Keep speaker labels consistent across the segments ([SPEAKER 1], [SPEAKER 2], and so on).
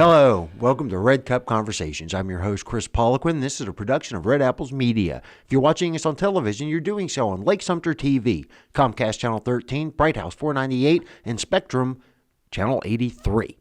[SPEAKER 1] Hello, welcome to Red Cup Conversations. I'm your host, Kris Poliquin. This is a production of Red Apples Media. If you're watching us on television, you're doing so on Lake Sumter TV, Comcast Channel 13, Bright House 498, and Spectrum Channel 83.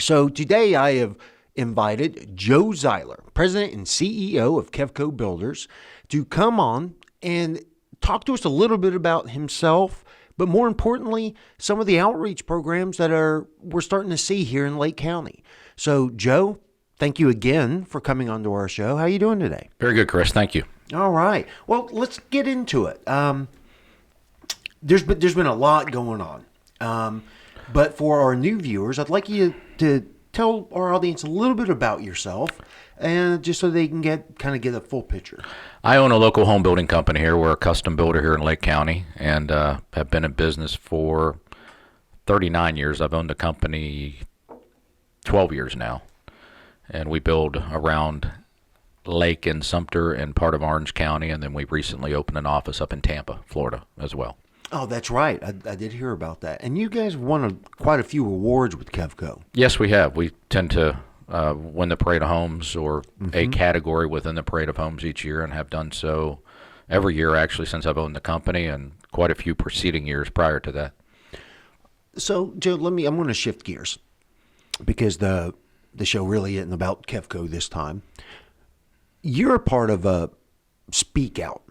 [SPEAKER 1] So today I have invited Joe Ziler, President and CEO of Kevco Builders, to come on and talk to us a little bit about himself, but more importantly, some of the outreach programs that we're starting to see here in Lake County. So, Joe, thank you again for coming onto our show. How are you doing today?
[SPEAKER 2] Very good, Kris. Thank you.
[SPEAKER 1] All right. Well, let's get into it. There's been a lot going on, but for our new viewers, I'd like you to tell our audience a little bit about yourself, and just so they can get a full picture.
[SPEAKER 2] I own a local home building company here. We're a custom builder here in Lake County, and have been in business for 39 years. I've owned the company 12 years now, and we build around Lake and Sumter and part of Orange County, and then we recently opened an office up in Tampa, Florida, as well.
[SPEAKER 1] Oh, that's right. I did hear about that. And you guys won quite a few awards with Kevco.
[SPEAKER 2] Yes, we have. We tend to win the Parade of Homes or a category within the Parade of Homes each year, and have done so every year actually since I've owned the company, and quite a few preceding years prior to that.
[SPEAKER 1] So, Joe, I'm going to shift gears because the show really isn't about Kevco this time. You're a part of a Speak Out,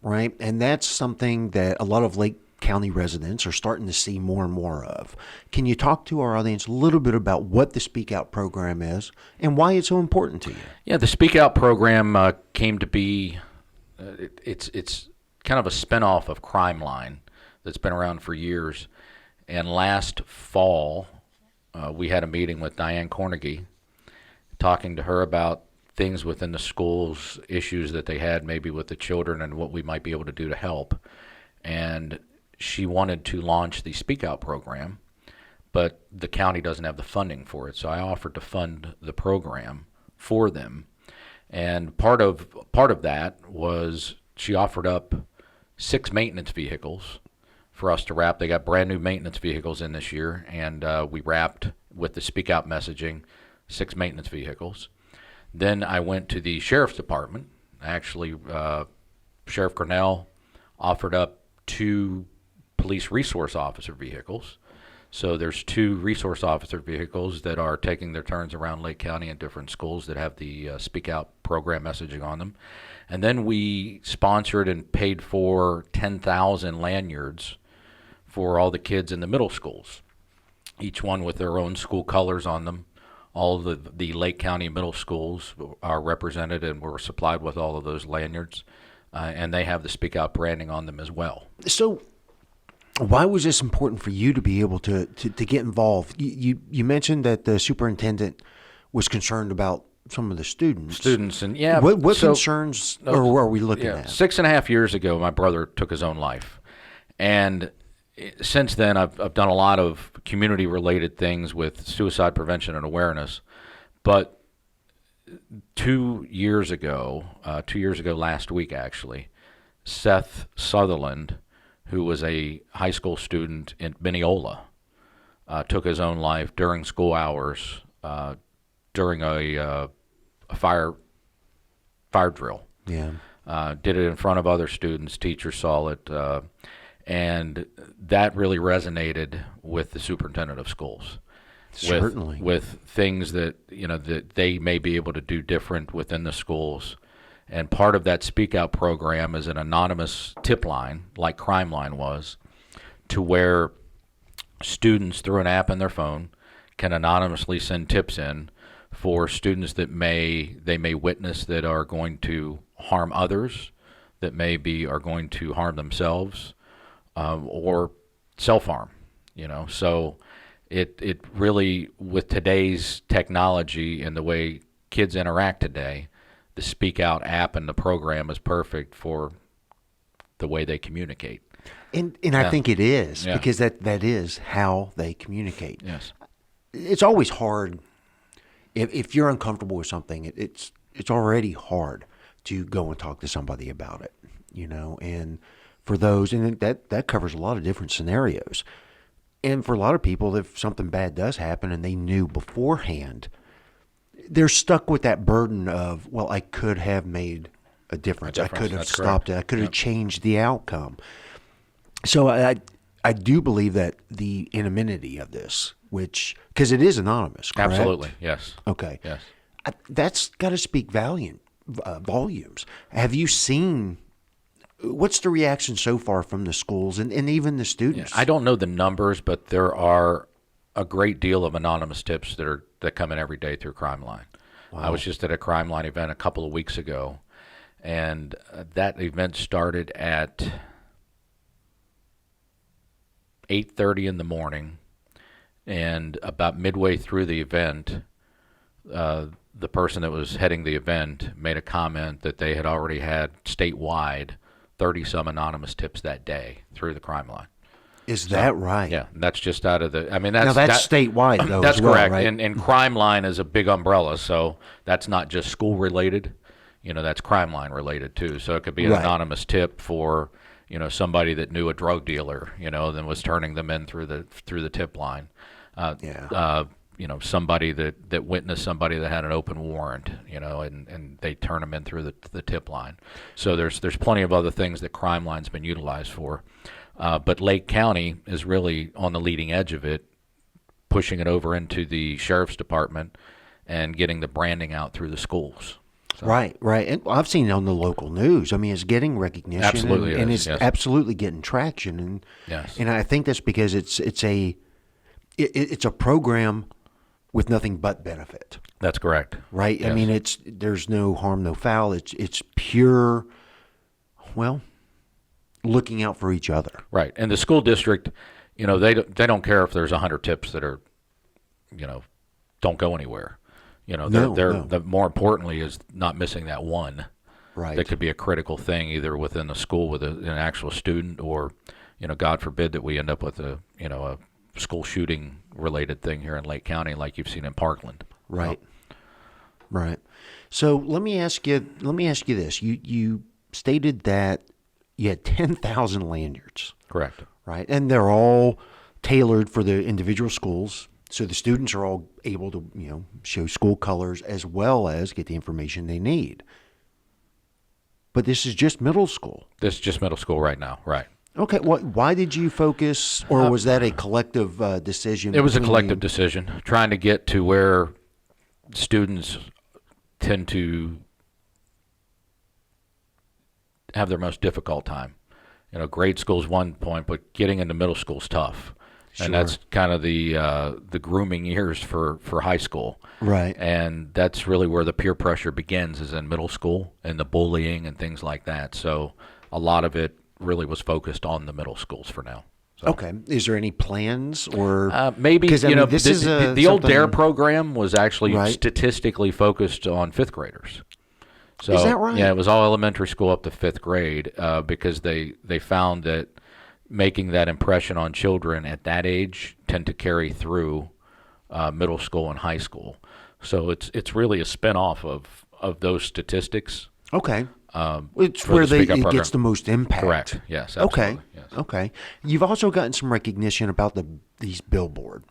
[SPEAKER 1] right? And that's something that a lot of Lake County residents are starting to see more and more of. Can you talk to our audience a little bit about what the Speak Out program is and why it's so important to you?
[SPEAKER 2] Yeah, the Speak Out program came to be, it's kind of a spinoff of Crime Line that's been around for years. And last fall, we had a meeting with Diane Cornegie, talking to her about things within the schools, issues that they had maybe with the children and what we might be able to do to help. And she wanted to launch the Speak Out program, but the county doesn't have the funding for it. So I offered to fund the program for them. And part of that was she offered up 6 maintenance vehicles for us to wrap. They got brand new maintenance vehicles in this year, and we wrapped with the Speak Out messaging 6 maintenance vehicles. Then I went to the sheriff's department. Actually, Sheriff Cornell offered up 2 police resource officer vehicles. So there's 2 resource officer vehicles that are taking their turns around Lake County in different schools that have the Speak Out program messaging on them. And then we sponsored and paid for 10,000 lanyards for all the kids in the middle schools, each one with their own school colors on them. All of the Lake County middle schools are represented, and we're supplied with all of those lanyards, and they have the Speak Out branding on them as well.
[SPEAKER 1] So why was this important for you to be able to get involved? You mentioned that the superintendent was concerned about some of the students.
[SPEAKER 2] And yeah.
[SPEAKER 1] What concerns are we looking at?
[SPEAKER 2] 6.5 years ago, my brother took his own life. And since then, I've done a lot of community-related things with suicide prevention and awareness. But 2 years ago last week actually, Seth Sutherland, who was a high school student in Mineola, took his own life during school hours during a fire drill.
[SPEAKER 1] Yeah.
[SPEAKER 2] Did it in front of other students. Teachers saw it. And that really resonated with the superintendent of schools.
[SPEAKER 1] Certainly.
[SPEAKER 2] With things that, that they may be able to do different within the schools. And part of that Speak Out program is an anonymous tip line, like Crime Line was, to where students, through an app on their phone, can anonymously send tips in for students that they may witness that are going to harm others, that are going to harm themselves, or self-harm, So it really, with today's technology and the way kids interact today, the Speak Out app and the program is perfect for the way they communicate.
[SPEAKER 1] And I think it is, because that is how they communicate.
[SPEAKER 2] Yes.
[SPEAKER 1] It's always hard. If you're uncomfortable with something, it's already hard to go and talk to somebody about it, and for those, and that covers a lot of different scenarios. And for a lot of people, if something bad does happen and they knew beforehand, they're stuck with that burden of, well, I could have made a difference. I could have
[SPEAKER 2] That's
[SPEAKER 1] stopped
[SPEAKER 2] correct.
[SPEAKER 1] it. I could have changed the outcome. So I do believe that the anonymity of this, because it is anonymous, correct?
[SPEAKER 2] Absolutely, yes.
[SPEAKER 1] Okay.
[SPEAKER 2] Yes.
[SPEAKER 1] That's got to speak volumes. Have you seen, what's the reaction so far from the schools and even the students?
[SPEAKER 2] I don't know the numbers, but there are a great deal of anonymous tips that come in every day through Crime Line. Wow. I was just at a Crime Line event a couple of weeks ago, and that event started at 8:30 in the morning, and about midway through the event, the person that was heading the event made a comment that they had already had statewide 30-some anonymous tips that day through the Crime Line.
[SPEAKER 1] Is that right?
[SPEAKER 2] Yeah, that's just out of the. I mean,
[SPEAKER 1] that's statewide, though.
[SPEAKER 2] That's
[SPEAKER 1] as well,
[SPEAKER 2] correct.
[SPEAKER 1] right?
[SPEAKER 2] And Crime Line is a big umbrella, so that's not just school related. That's Crime Line related too. So it could be an anonymous tip for somebody that knew a drug dealer, then was turning them in through the tip line. Somebody that witnessed somebody that had an open warrant, and they turn them in through the tip line. So there's plenty of other things that Crime Line's been utilized for. But Lake County is really on the leading edge of it, pushing it over into the sheriff's department and getting the branding out through the schools. So.
[SPEAKER 1] Right. And I've seen it on the local news. I mean, it's getting recognition.
[SPEAKER 2] Absolutely,
[SPEAKER 1] and
[SPEAKER 2] it's
[SPEAKER 1] absolutely getting traction. And I think that's because it's a program with nothing but benefit.
[SPEAKER 2] That's correct.
[SPEAKER 1] Right.
[SPEAKER 2] Yes.
[SPEAKER 1] I mean, there's no harm, no foul. It's pure, looking out for each other.
[SPEAKER 2] Right. And the school district, they don't care if there's 100 tips that are, don't go anywhere. The more importantly is not missing that one.
[SPEAKER 1] Right.
[SPEAKER 2] That could be a critical thing either within the school with an actual student or, God forbid that we end up with a school shooting related thing here in Lake County like you've seen in Parkland.
[SPEAKER 1] Right. Right. So let me ask you this. You stated that you had 10,000 lanyards.
[SPEAKER 2] Correct.
[SPEAKER 1] Right. And they're all tailored for the individual schools. So the students are all able to, show school colors as well as get the information they need. But this is just middle school.
[SPEAKER 2] This is just middle school right now. Right.
[SPEAKER 1] Okay. Why did you focus, or was that a collective decision?
[SPEAKER 2] It was a collective decision, trying to get to where students tend to have their most difficult time. Grade school's one point, but getting into middle school's tough. Sure. And that's kind of the grooming years for high school.
[SPEAKER 1] Right.
[SPEAKER 2] And that's really where the peer pressure begins, is in middle school and the bullying and things like that. So a lot of it really was focused on the middle schools for now. So.
[SPEAKER 1] Okay. Is there any plans or
[SPEAKER 2] maybe
[SPEAKER 1] this is
[SPEAKER 2] the old DARE program was actually
[SPEAKER 1] right.
[SPEAKER 2] statistically focused on fifth graders. So,
[SPEAKER 1] is that right?
[SPEAKER 2] Yeah, it was all elementary school up to fifth grade because they found that making that impression on children at that age tend to carry through middle school and high school. So it's really a spinoff of those statistics.
[SPEAKER 1] Okay. It's where it gets the most impact.
[SPEAKER 2] Correct. Yes. Absolutely.
[SPEAKER 1] Okay.
[SPEAKER 2] Yes.
[SPEAKER 1] Okay. You've also gotten some recognition about this billboard.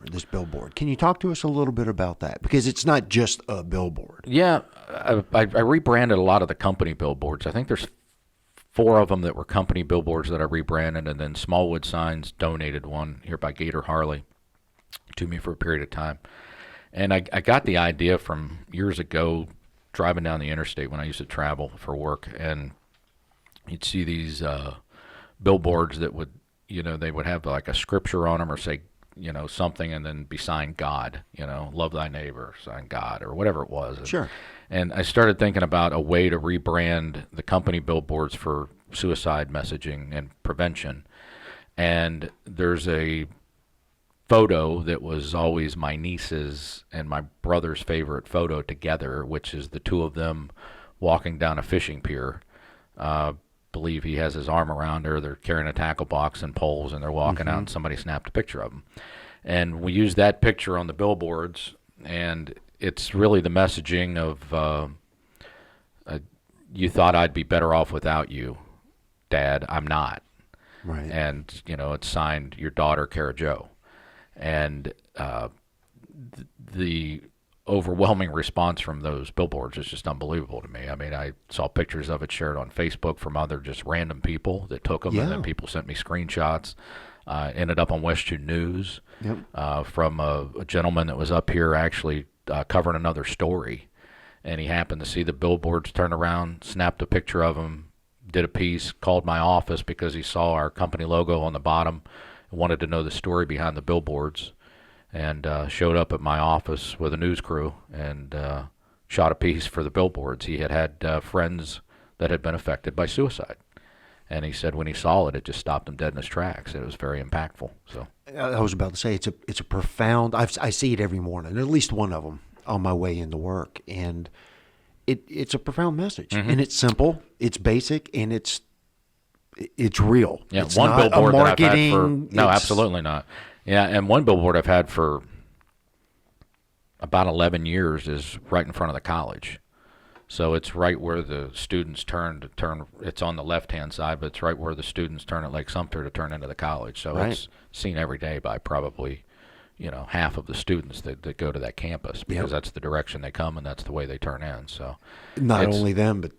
[SPEAKER 1] Can you talk to us a little bit about that? Because it's not just a billboard.
[SPEAKER 2] Yeah, I rebranded a lot of the company billboards. I think there's 4 of them that were company billboards that I rebranded, and then Smallwood Signs donated one here by Gator Harley to me for a period of time. And I got the idea from years ago driving down the interstate when I used to travel for work, and you'd see these billboards that would, they would have like a scripture on them or say, something, and then be signed God, love thy neighbor, signed God, or whatever it was.
[SPEAKER 1] Sure.
[SPEAKER 2] And I started thinking about a way to rebrand the company billboards for suicide messaging and prevention. And there's a photo that was always my niece's and my brother's favorite photo together, which is the two of them walking down a fishing pier. Believe he has his arm around her. They're carrying a tackle box and poles, and they're walking out, and somebody snapped a picture of them. And we used that picture on the billboards, and it's really the messaging of you thought I'd be better off without you, Dad. I'm not.
[SPEAKER 1] Right.
[SPEAKER 2] And, it's signed your daughter, Kara Jo. And the overwhelming response from those billboards is just unbelievable to me. I mean, I saw pictures of it shared on Facebook from other just random people that took them, and then people sent me screenshots. Ended up on West June News from a gentleman that was up here actually covering another story, and he happened to see the billboards, turned around, snapped a picture of them, did a piece, called my office because he saw our company logo on the bottom, wanted to know the story behind the billboards, and showed up at my office with a news crew and shot a piece for the billboards. He had friends that had been affected by suicide. And he said when he saw it, it just stopped him dead in his tracks. It was very impactful. So
[SPEAKER 1] I was about to say it's a profound. I see it every morning, at least one of them on my way into work, and it's a profound message. And it's simple, it's basic, and it's real.
[SPEAKER 2] Yeah,
[SPEAKER 1] it's
[SPEAKER 2] one
[SPEAKER 1] not
[SPEAKER 2] billboard
[SPEAKER 1] a
[SPEAKER 2] that I've had
[SPEAKER 1] marketing.
[SPEAKER 2] no, absolutely not. Yeah, and one billboard I've had for about 11 years is right in front of the college. So it's right where the students turn. It's on the left-hand side, but it's right where the students turn at Lake Sumter to turn into the college. So it's seen every day by probably, half of the students that go to that campus because that's the direction they come and that's the way they turn in. So
[SPEAKER 1] not only them, but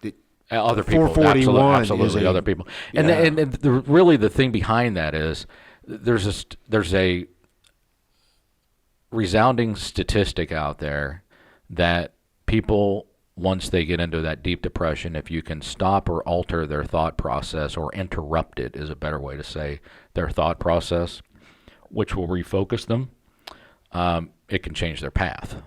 [SPEAKER 2] other people,
[SPEAKER 1] 441
[SPEAKER 2] absolutely other people. And really the thing behind that is there's a resounding statistic out there that people, once they get into that deep depression, if you can stop or alter their thought process, or interrupt it is a better way to say their thought process, which will refocus them, it can change their path.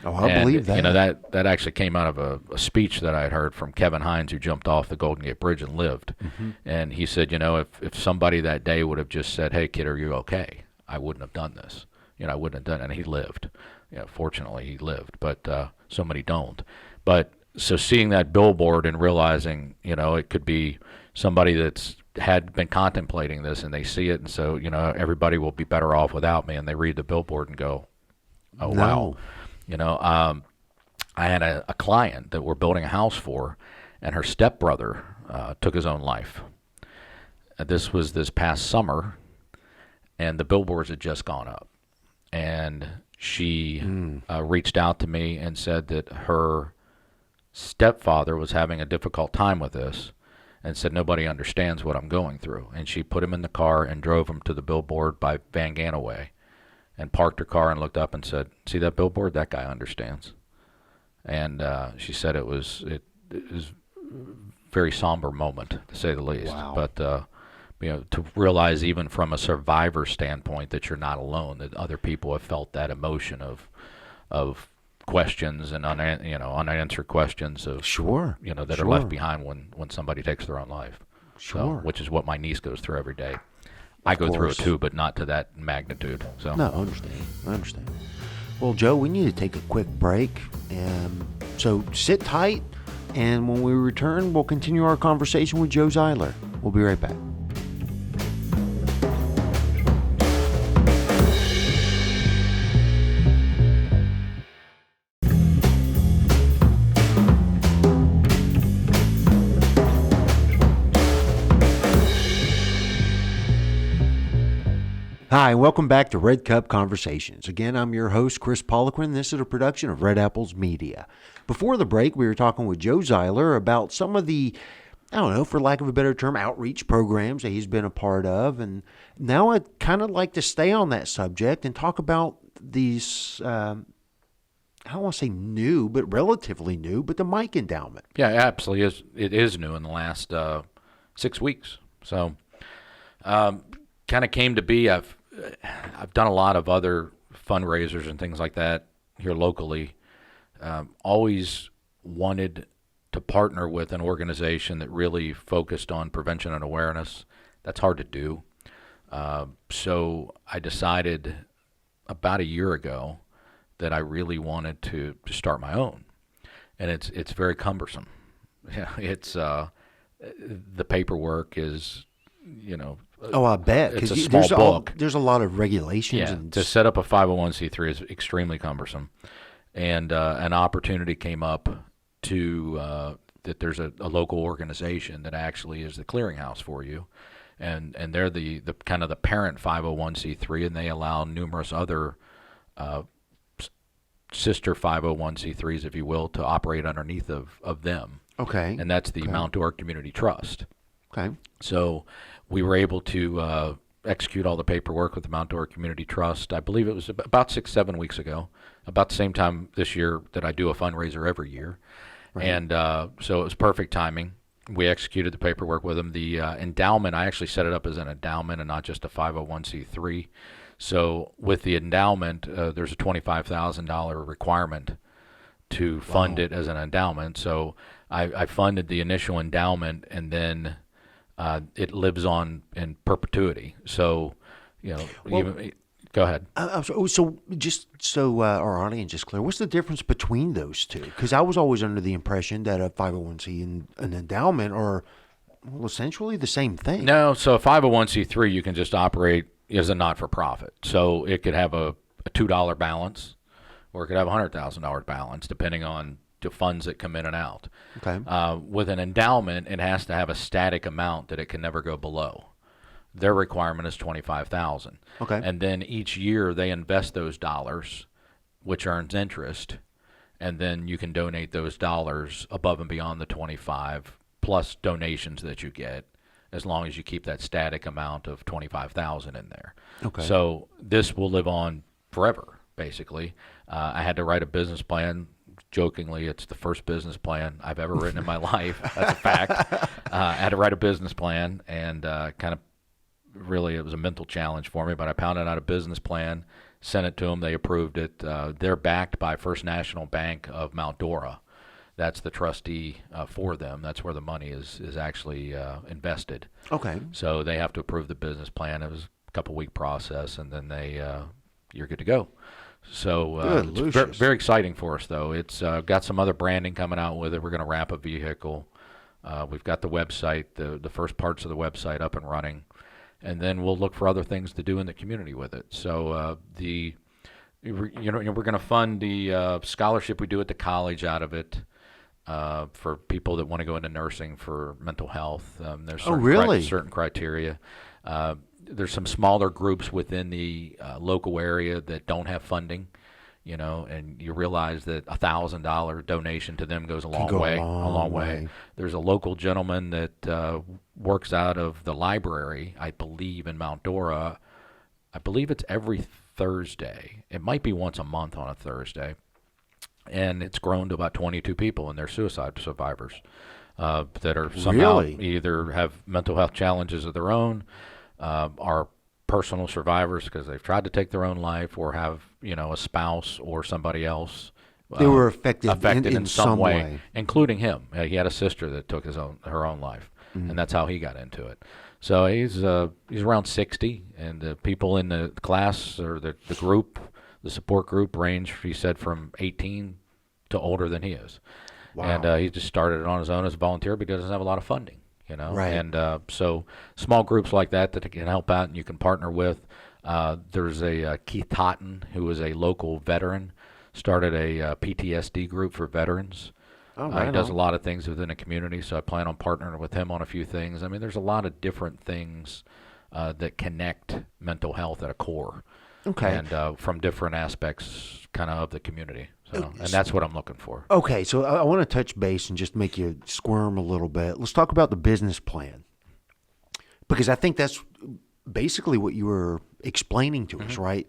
[SPEAKER 1] Oh, I believe that.
[SPEAKER 2] That actually came out of a speech that I had heard from Kevin Hines, who jumped off the Golden Gate Bridge and lived. And he said, if somebody that day would have just said, "Hey, kid, are you okay?" I wouldn't have done this. I wouldn't have done it. And he lived. Fortunately, he lived, but so many don't. But so seeing that billboard and realizing, it could be somebody that's had been contemplating this and they see it, and so, everybody will be better off without me, and they read the billboard and go, oh, wow. I had a client that we're building a house for, and her stepbrother took his own life. This was this past summer, and the billboards had just gone up. And she reached out to me and said that her stepfather was having a difficult time with this and said, nobody understands what I'm going through. And she put him in the car and drove him to the billboard by Van Ganaway and parked her car and looked up and said, "See that billboard? That guy understands." And she said it was a very somber moment, to say the least.
[SPEAKER 1] Wow.
[SPEAKER 2] But to realize even from a survivor standpoint that you're not alone, that other people have felt that emotion of questions and unanswered questions of that are left behind when somebody takes their own life. Which is what my niece goes through every day. I go through it too, but not to that magnitude. So
[SPEAKER 1] no, I understand. Well, Joe, we need to take a quick break, so sit tight, and when we return, we'll continue our conversation with Joe Ziler. We'll be right back. Hi, and welcome back to Red Cup Conversations. Again, I'm your host, Kris Poliquin. This is a production of Red Apples Media. Before the break, we were talking with Joe Ziler about some of the, for lack of a better term, outreach programs that he's been a part of. And now I'd kind of like to stay on that subject and talk about these, I don't want to say new, but relatively new, but the Mike Endowment.
[SPEAKER 2] Yeah, absolutely. It is new in the last 6 weeks. So kind of came to be, I've done a lot of other fundraisers and things like that here locally. Always wanted to partner with an organization that really focused on prevention and awareness. That's hard to do. So I decided about a year ago that I really wanted to start my own. And it's very cumbersome. Yeah, it's the paperwork is,
[SPEAKER 1] Oh, I bet.
[SPEAKER 2] It's a small book.
[SPEAKER 1] There's a lot of regulations.
[SPEAKER 2] Yeah,
[SPEAKER 1] and
[SPEAKER 2] to set up a 501c3 is extremely cumbersome. And an opportunity came up to that there's a local organization that actually is the clearinghouse for you. and they're the kind of the parent 501c3, and they allow numerous other sister 501c3s, if you will, to operate underneath of them.
[SPEAKER 1] Okay.
[SPEAKER 2] And that's the Mount Dora Community Trust.
[SPEAKER 1] Okay.
[SPEAKER 2] So we were able to execute all the paperwork with the Mount Dora Community Trust. I believe it was about 6-7 weeks ago, about the same time this year that I do a fundraiser every year. Right. And so it was perfect timing. We executed the paperwork with them. The endowment, I actually set it up as an endowment and not just a 501c3. So with the endowment, there's a $25,000 requirement to fund it as an endowment. So I funded the initial endowment, and then it lives on in perpetuity. So, go ahead.
[SPEAKER 1] So just so our audience is clear, what's the difference between those two? Because I was always under the impression that a 501c and an endowment are essentially the same thing.
[SPEAKER 2] No, so a 501c3 you can just operate as a not-for-profit. So it could have a $2 balance, or it could have a $100,000 balance, depending on the funds that come in and out.
[SPEAKER 1] Okay.
[SPEAKER 2] With an endowment, it has to have a static amount that it can never go below. Their requirement is $25,000.
[SPEAKER 1] Okay.
[SPEAKER 2] And then each year they invest those dollars, which earns interest, and then you can donate those dollars above and beyond the 25 plus donations that you get, as long as you keep that static amount of $25,000 in there.
[SPEAKER 1] Okay.
[SPEAKER 2] So this will live on forever, basically. I had to write a business plan. Jokingly, it's the first business plan I've ever written in my life. That's a fact. I had to write a business plan, and kind of really it was a mental challenge for me, but I pounded out a business plan, sent it to them. They approved it. They're backed by First National Bank of Mount Dora. That's the trustee for them. That's where the money is actually invested.
[SPEAKER 1] Okay.
[SPEAKER 2] So they have to approve the business plan. It was a couple-week process, and then you're good to go. So it's very exciting for us, though. It's got some other branding coming out with it. We're going to wrap a vehicle. We've got the website, the first parts of the website up and running, and then we'll look for other things to do in the community with it. So we're going to fund the scholarship we do at the college out of it. For people that want to go into nursing for mental health. There's certain criteria. There's some smaller groups within the local area that don't have funding, and you realize that $1,000 donation to them goes a long way. There's a local gentleman that works out of the library, I believe, in Mount Dora. I believe it's every Thursday. It might be once a month on a Thursday. And it's grown to about 22 people, and they're suicide survivors that are somehow either have mental health challenges of their own, are personal survivors because they've tried to take their own life, or have a spouse or somebody else.
[SPEAKER 1] They were affected
[SPEAKER 2] in some way, including him. He had a sister that took her own life, and that's how he got into it. So he's around 60, and the people in the class or the group. The support group range, he said, from 18 to older than he is. Wow. And he just started it on his own as a volunteer because he doesn't have a lot of funding,
[SPEAKER 1] Right.
[SPEAKER 2] And so small groups like that can help out and you can partner with. There's a Keith Totten, who is a local veteran, started a PTSD group for veterans.
[SPEAKER 1] Oh, right.
[SPEAKER 2] He does a lot of things within the community, so I plan on partnering with him on a few things. I mean, there's a lot of different things that connect mental health at a core.
[SPEAKER 1] Okay.
[SPEAKER 2] And from different aspects kind of the community. So, and that's what I'm looking for.
[SPEAKER 1] Okay, so I want to touch base and just make you squirm a little bit. Let's talk about the business plan. Because I think that's basically what you were explaining to us, right?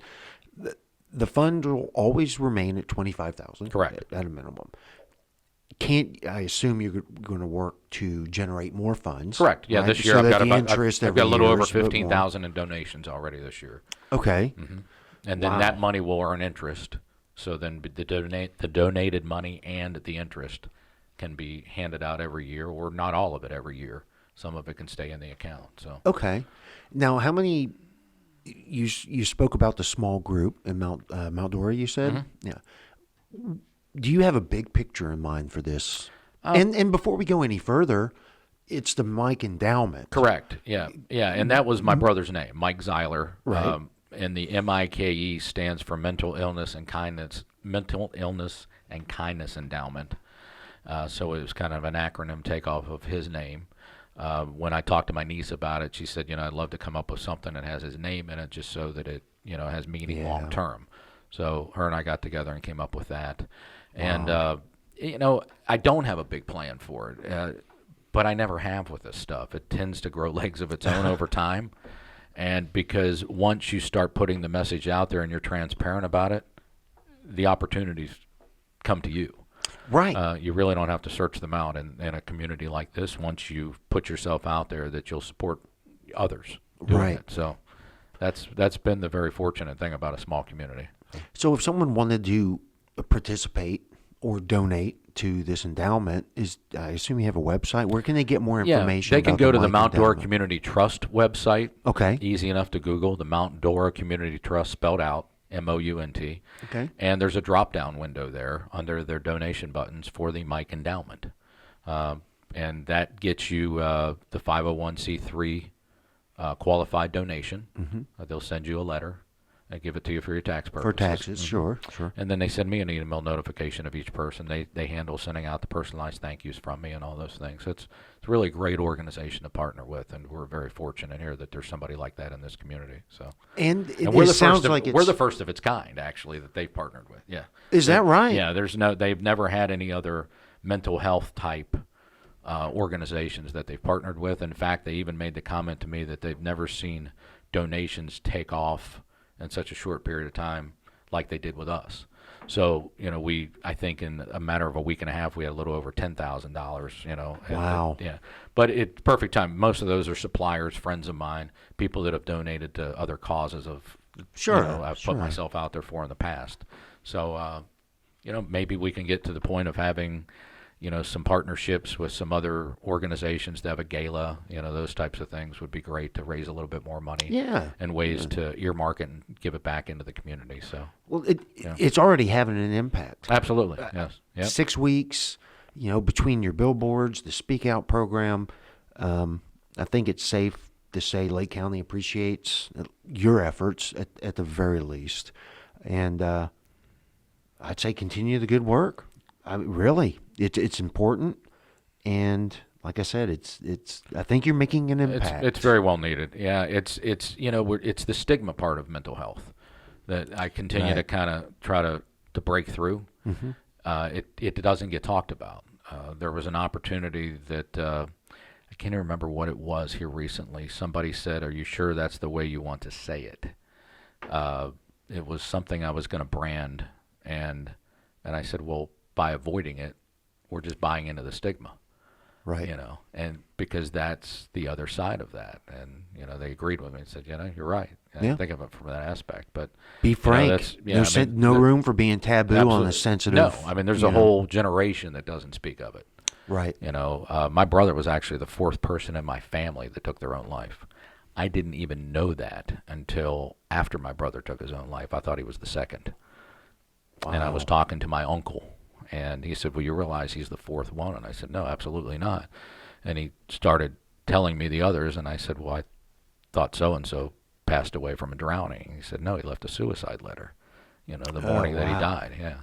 [SPEAKER 1] The fund will always remain at $25,000.
[SPEAKER 2] Correct.
[SPEAKER 1] At a minimum. I assume you're going to work to generate more funds?
[SPEAKER 2] Correct. Yeah,
[SPEAKER 1] right?
[SPEAKER 2] This year
[SPEAKER 1] so
[SPEAKER 2] I've got
[SPEAKER 1] a
[SPEAKER 2] little over $15,000 in donations already this year.
[SPEAKER 1] Okay.
[SPEAKER 2] Mm-hmm. And then that money will earn interest. So then the donated money and the interest can be handed out every year, or not all of it every year. Some of it can stay in the account. So
[SPEAKER 1] okay. Now, how many? You spoke about the small group in Mount Dora. You said, yeah. Do you have a big picture in mind for this? And before we go any further, it's the Mike Endowment.
[SPEAKER 2] Correct. Yeah. And that was my brother's name, Mike Ziler.
[SPEAKER 1] Right.
[SPEAKER 2] And the MIKE stands for Mental Illness and Kindness Endowment. So it was kind of an acronym takeoff of his name. When I talked to my niece about it, she said, I'd love to come up with something that has his name in it just so that it, has meaning long term. So her and I got together and came up with that. And, I don't have a big plan for it, but I never have with this stuff. It tends to grow legs of its own over time. And because once you start putting the message out there and you're transparent about it, the opportunities come to you.
[SPEAKER 1] Right.
[SPEAKER 2] You really don't have to search them out in a community like this once you put yourself out there that you'll support others doing
[SPEAKER 1] Right.
[SPEAKER 2] it. So that's been the very fortunate thing about a small community.
[SPEAKER 1] So if someone wanted to participate or donate to this endowment, I assume you have a website. Where can they get more information?
[SPEAKER 2] Yeah, they can
[SPEAKER 1] about
[SPEAKER 2] go to the
[SPEAKER 1] Mike
[SPEAKER 2] Mount Dora
[SPEAKER 1] Endowment?
[SPEAKER 2] Community Trust website.
[SPEAKER 1] Okay.
[SPEAKER 2] Easy enough to Google, the Mount Dora Community Trust, spelled out, MOUNT.
[SPEAKER 1] Okay.
[SPEAKER 2] And there's a drop-down window there under their donation buttons for the Mike Endowment. And that gets you the 501c3 qualified donation. Mm-hmm. They'll send you a letter and give it to you for your tax purposes.
[SPEAKER 1] For taxes,
[SPEAKER 2] Mm-hmm.
[SPEAKER 1] sure.
[SPEAKER 2] And then they send me an email notification of each person. They handle sending out the personalized thank yous from me and all those things. So it's really a great organization to partner with, and we're very fortunate here that there's somebody like that in this community. So
[SPEAKER 1] And
[SPEAKER 2] we're
[SPEAKER 1] it
[SPEAKER 2] the
[SPEAKER 1] sounds
[SPEAKER 2] first
[SPEAKER 1] like
[SPEAKER 2] we're the first of its kind, actually, that they've partnered with. Yeah.
[SPEAKER 1] Is that right?
[SPEAKER 2] Yeah, they've never had any other mental health type organizations that they've partnered with. In fact, they even made the comment to me that they've never seen donations take off in such a short period of time like they did with us. So, I think in a matter of a week and a half, we had a little over $10,000,
[SPEAKER 1] Wow.
[SPEAKER 2] Yeah. But it's perfect time. Most of those are suppliers, friends of mine, people that have donated to other causes I've put myself out there for in the past. So, maybe we can get to the point of having, some partnerships with some other organizations to have a gala, those types of things would be great to raise a little bit more money.
[SPEAKER 1] Yeah.
[SPEAKER 2] And ways to earmark it and give it back into the community. So,
[SPEAKER 1] Well, it's already having an impact.
[SPEAKER 2] absolutely. Yes. Yep.
[SPEAKER 1] 6 weeks, between your billboards, the Speak Out program, I think it's safe to say Lake County appreciates your efforts at the very least. And I'd say continue the good work. Really, it's important, and like I said, it's. I think you're making an impact.
[SPEAKER 2] It's very well needed. Yeah, it's it's the stigma part of mental health that I continue to kind of try to break through. Mm-hmm. It doesn't get talked about. There was an opportunity that I can't even remember what it was here recently. Somebody said, "Are you sure that's the way you want to say it?" It was something I was going to brand, and I said, "Well, by avoiding it, we're just buying into the stigma."
[SPEAKER 1] Right.
[SPEAKER 2] And because that's the other side of that. And, they agreed with me and said, you're right. I didn't think of it from that aspect. But
[SPEAKER 1] be frank. No room for being taboo on a sensitive.
[SPEAKER 2] No, there's a whole generation that doesn't speak of it.
[SPEAKER 1] Right.
[SPEAKER 2] My brother was actually the fourth person in my family that took their own life. I didn't even know that until after my brother took his own life. I thought he was the second. Wow. And I was talking to my uncle. And he said, well, you realize he's the fourth one? And I said, no, absolutely not. And he started telling me the others, and I said, well, I thought so-and-so passed away from a drowning. He said, no, he left a suicide letter, the morning that he died, yeah.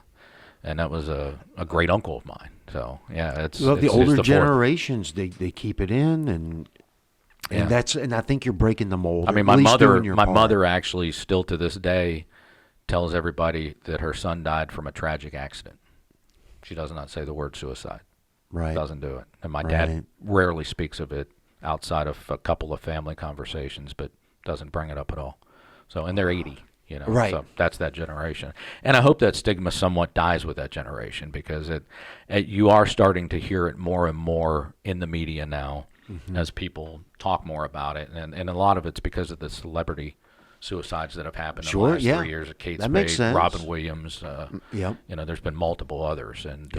[SPEAKER 2] And that was a great uncle of mine. So, yeah, it's
[SPEAKER 1] the
[SPEAKER 2] it's
[SPEAKER 1] older
[SPEAKER 2] the
[SPEAKER 1] generations, they keep it in, and I think you're breaking the mold.
[SPEAKER 2] My mother actually still to this day tells everybody that her son died from a tragic accident. She does not say the word suicide.
[SPEAKER 1] Right.
[SPEAKER 2] Doesn't do it. And my dad rarely speaks of it outside of a couple of family conversations, but doesn't bring it up at all. So, and they're 80,
[SPEAKER 1] Right.
[SPEAKER 2] So that's that generation. And I hope that stigma somewhat dies with that generation because you are starting to hear it more and more in the media now as people talk more about it. And a lot of it's because of the celebrity suicides that have happened in the last 3 years. Kate Spade, Robin Williams. There's been multiple others, and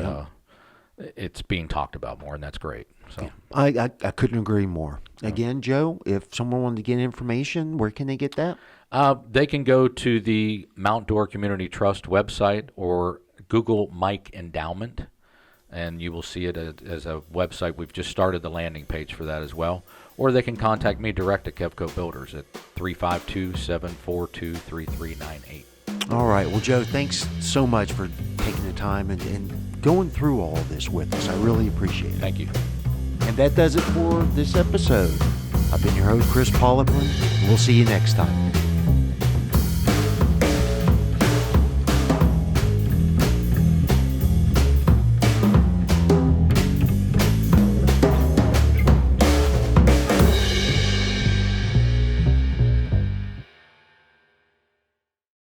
[SPEAKER 2] it's being talked about more, and that's great. So
[SPEAKER 1] I couldn't agree more. Again, Joe, if someone wanted to get information, where can they get that?
[SPEAKER 2] They can go to the Mount Dora Community Trust website or Google Mike Endowment, and you will see it as a website. We've just started the landing page for that as well. Or they can contact me direct at Kevco Builders at 352-742-3398.
[SPEAKER 1] All right. Well, Joe, thanks so much for taking the time and going through all of this with us. I really appreciate it.
[SPEAKER 2] Thank you.
[SPEAKER 1] And that does it for this episode. I've been your host, Kris Poliquin. We'll see you next time.